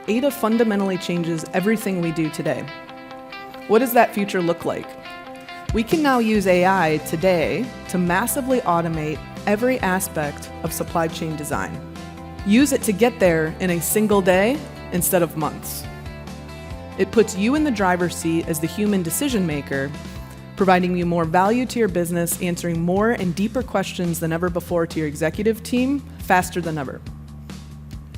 Ada fundamentally changes everything we do today. What does that future look like? We can now use AI today to massively automate every aspect of supply chain design. Use it to get there in a single day instead of months. It puts you in the driver's seat as the human decision maker, providing you more value to your business, answering more and deeper questions than ever before to your executive team, faster than ever.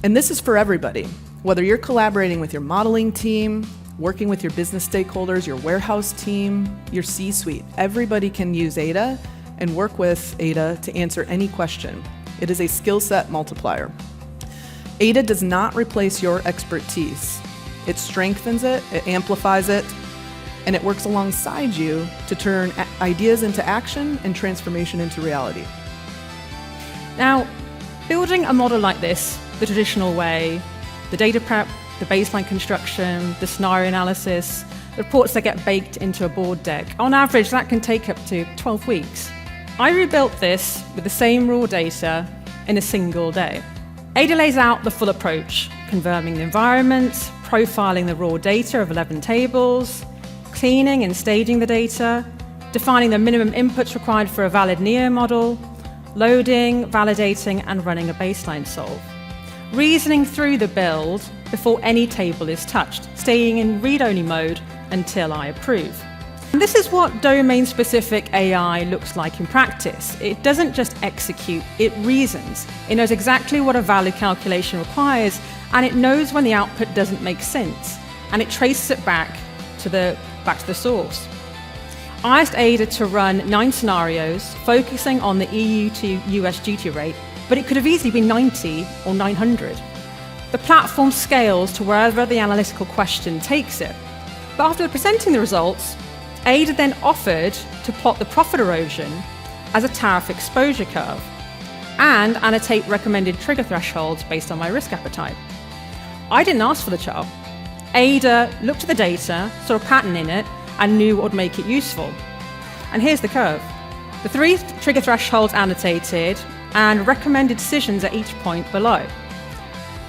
And this is for everybody. Whether you're collaborating with your modeling team, working with your business stakeholders, your warehouse team, your C-suite, everybody can use Ada and work with Ada to answer any question. It is a skill set multiplier. Ada does not replace your expertise. It strengthens it, it amplifies it, and it works alongside you to turn ideas into action and transformation into reality. Now, building a model like this, the traditional way, the data prep, the baseline construction, the scenario analysis, the reports that get baked into a board deck, on average that can take up to 12 weeks. I rebuilt this with the same raw data in a single day. Ada lays out the full approach, confirming the environment, profiling the raw data of 11 tables, cleaning and staging the data, defining the minimum inputs required for a valid NEO model, loading, validating, and running a baseline solve. Reasoning through the build before any table is touched, staying in read-only mode until I approve. And this is what domain-specific AI looks like in practice. It doesn't just execute, it reasons. It knows exactly what a value calculation requires, and it knows when the output doesn't make sense, and it traces it back to the source. I asked Ada to run 9 scenarios, focusing on the EU to US duty rate, but it could have easily been 90 or 900. The platform scales to wherever the analytical question takes it. But after presenting the results, Ada then offered to plot the profit erosion as a tariff exposure curve and annotate recommended trigger thresholds based on my risk appetite. I didn't ask for the chart. Ada looked at the data, saw a pattern in it, and knew what would make it useful. And here's the curve. The 3 trigger thresholds annotated and recommended decisions at each point below.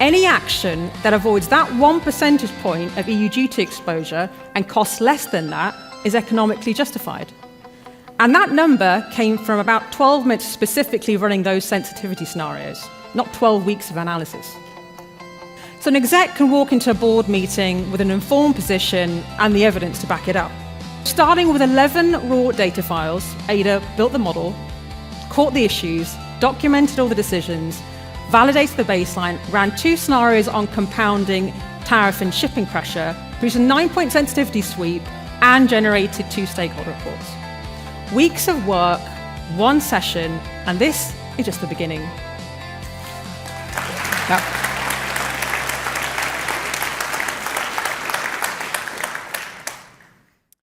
Any action that avoids that 1 percentage point of EU duty exposure and costs less than that is economically justified. And that number came from about 12 minutes specifically running those sensitivity scenarios, not 12 weeks of analysis. So an exec can walk into a board meeting with an informed position and the evidence to back it up. Starting with 11 raw data files, Ada built the model, caught the issues, documented all the decisions, validated the baseline, ran 2 scenarios on compounding tariff and shipping pressure, produced a 9-point sensitivity sweep, and generated 2 stakeholder reports. Weeks of work, 1 session, and this is just the beginning. Yeah.